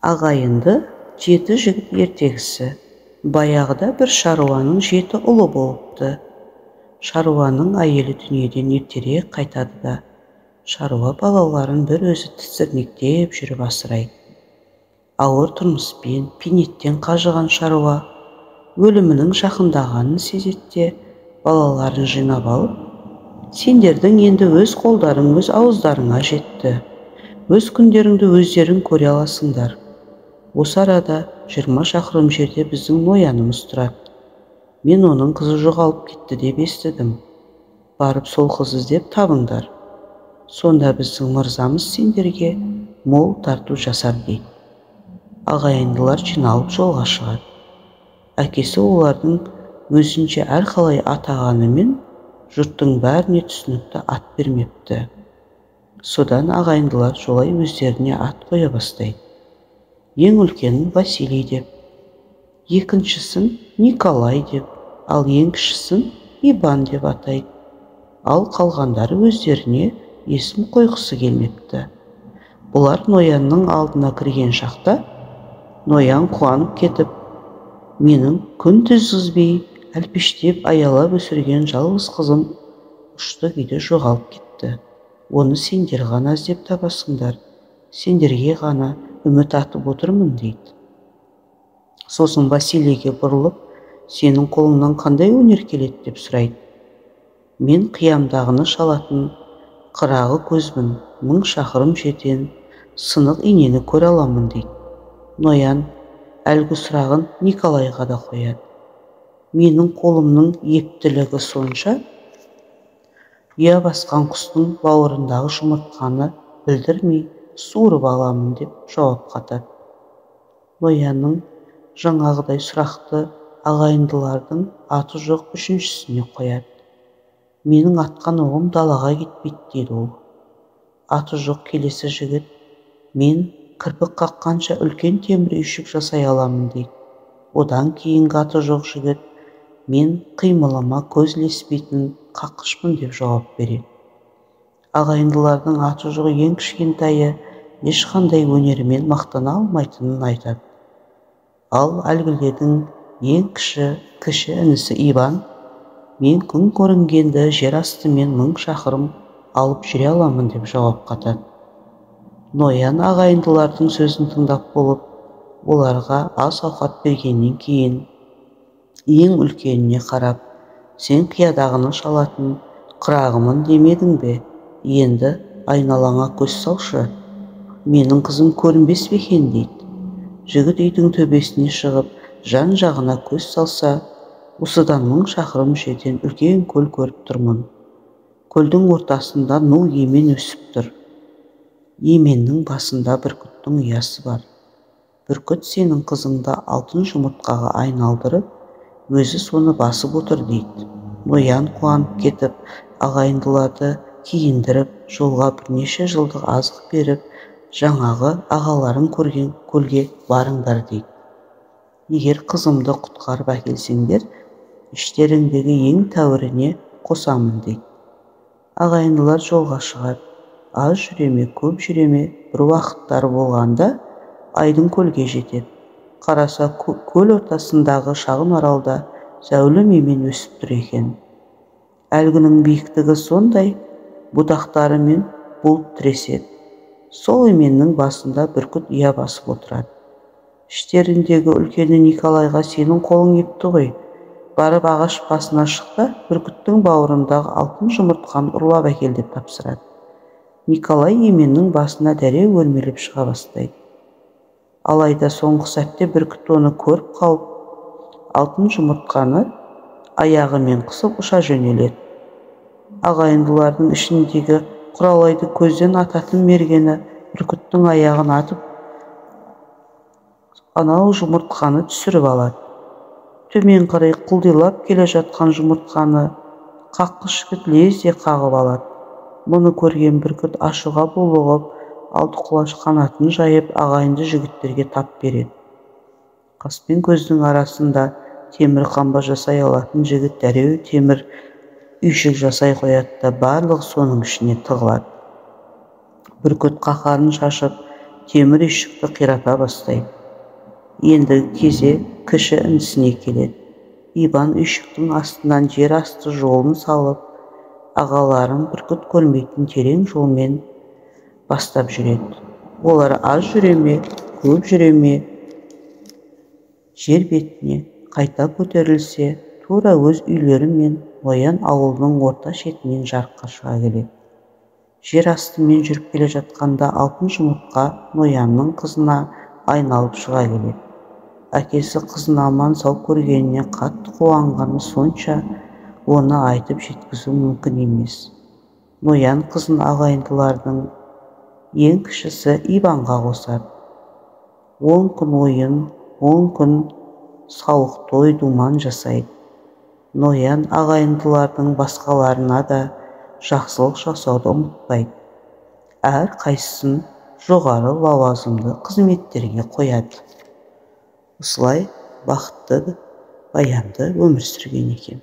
Ағайынды 7 жігіт ертегісі. Баяғыда бір шаруаның 7 ұлы болыпты. Шаруаның әйелі дүниеден ертерек қайтады да, шаруа балаларын бір өзі тіцірнектеп жүріп асырайды. Ауыр тұрмыспен, пенеттен қажыған шаруа өлімінің жақындағанын сезетте, балаларын жинап алып, сендердің енді өз қолдарың өз ауыздарыңа жетті. Өз күндеріңді өздерің көре аласыңдар. Осы арада 20 шақырым жерде біздің ноянымыз тұрады. Мен оның қызы жоғалып кетті деп естідім. Барып сол қыз іздеп табыңдар. Сонда біздің мырзамыз сендерге мол тарту жасар дейді. Ағайындылар жиналып жолға шығады. Әкесі олардың өзінше әрқалай атағанымен жұрттың бәріне түсінікті ат бермепті. Содан ағайындылар жолай өздеріне ат қоя бастайды. Ең үлкенін Василий деп, екіншісін Николай деп, ал ең кішісін Иван деп атайды. Ал қалғандары өздеріне есім қойғысы келмепті. Бұлар ноянның алдына кірген шақта, ноян қуанып кетіп, менің күн түзгізбей, әлпештеп аялап өсірген жалғыз қызым ұшты күйде жоғалып кетті. Оны сендер ғана іздеп табасыңдар, сендерге ғана үміт атып отырмын дейді. Сосын Василийге бұрылып, сенің қолыңнан қандай өнер келеді деп сұрайды. Мен қиямдағыны шалатын қырағы көзбін, 1000 шақырым жерден сынық инені көре аламын дейді. Ноян әлгі сұрағын Николайға да қояды. Менің қолымның ептілігі сонша, ұя басқан құстың бауырындағы жұмыртқаны білдірмей суырып аламын деп жауап қатады. Ноянның жаңағыдай сұрақты ағайындылардың аты жоқ үшіншісіне қояды. Менің атқан оғым далаға кетпейді дейді ол. Аты жоқ келесі жігіт, мен кірпік қаққанша үлкен темір үйшік жасай аламын дейді. Одан кейінгі аты жоқ жігіт, мен қимылыма көз ілеспейтін қаққышпын деп жауап береді. Ағайындылардың аты жоқ ең кішкентайы ешқандай өнерімен мақтана алмайтынын айтады. Ал әлгілердің ең кіші інісі Иван, мен күн көрінгенді жер астымен 1000 шақырым алып жүре аламын деп жауап қатады. Ноян ағайындылардың сөзін тыңдап болып, оларға аз ауқат бергеннен кейін ең үлкеніне қарап, сен қиядағыны шалатын қырағымын демедің бе? Енді айналаңа көз салшы, менің қызым көрінбес пе екен дейді. Жігіт үйдің төбесіне шығып, жан жағына көз салса, осыдан 1000 шақырым жерден үлкен көл көріп тұрмын. Көлдің ортасында ну емен өсіп тұр. Еменнің басында бүркіттің ұясы бар. Бүркіт сенің қызыңды алтын жұмыртқаға айналдырып, өзі соны басып отыр дейді. Ноян қуанып кетіп, ағайындыларды киіндіріп, жолға бірнеше жылдық азық беріп, жаңағы ағаларын көрген көлге барыңдар дейді. Егер қызымды құтқарып әкелсеңдер, іштеріңдегі ең тәуіріне қосамын дейді. Ағайындылар жолға шығады. Аз жүреме, көп жүреме, бір уақыттары болғанда айдың көлге жетеді. Қараса, көл ортасындағы шағын аралда зәулім емен өсіп тұр екен. Әлгінің биіктігі сондай, будақтары мен бұлт тіреседі. Сол еменнің басында бүркіт ұя басып отырады. Іштеріндегі үлкені Николайға сенің қолың епті ғой, барып ағаш басына шықта, бүркіттің бауырындағы алтын жұмыртқаны ұрлап әкел деп тапсырады. Николай еменнің басына дәреу өрмелеп шыға бастайды. Алайда соңғы сәтте бүркіт оны көріп қалып, алтын жұмыртқаны аяғымен қысып ұша жөнеледі. Ағайындылардың ішіндегі Құралайды көзден ататын мергені бүркіттің аяғын атып, анау жұмыртқаны түсіріп алады. Төмен қарай құлдилап келе жатқан жұмыртқаны қаққыш жігіт лезде қағып алады. Мұны көрген бүркіт ашуға булығып, алты құлаш қанатын жайып, ағайынды жігіттерге тап береді. Қас пен көздің арасында темір қамба жасай алатын жігіт дәреу темір үйшік жасай қояды да барлығы соның ішіне тығылады. Бүркіт қаһарын шашып, темір үйшікті қирата бастайды. Ендігі кезек кіші інісіне келеді. Иван үйшіктің астынан жер асты жолын салып, ағаларын бүркіт көрмейтін терең жолмен бастап жүреді. Олар аз жүре ме, көп жүре ме, жер бетіне қайта көтерілсе, тура өз үйлері мен Ноян ауылының орта шетінен жарыққа шыға келеді. Жер астымен жүріп келе жатқанда алтын жұмыртқа Ноянның қызына айналып шыға келеді. Әкесі қызын аман сау көргеніне қатты қуанғаны сонша, оны айтып жеткізу мүмкін емес. Ноян қызын ағайындылардың ең кішісі Иванға қосады. 10 күн ойын, 10 күн сауық той думан жасайды. Ноян ағайындылардың басқаларына да жақсылық жасауды ұмытпайды. Әр қайсысын жоғары лауазымды қызметтерге қояды. Осылай бақытты, баянды өмір сүрген екен.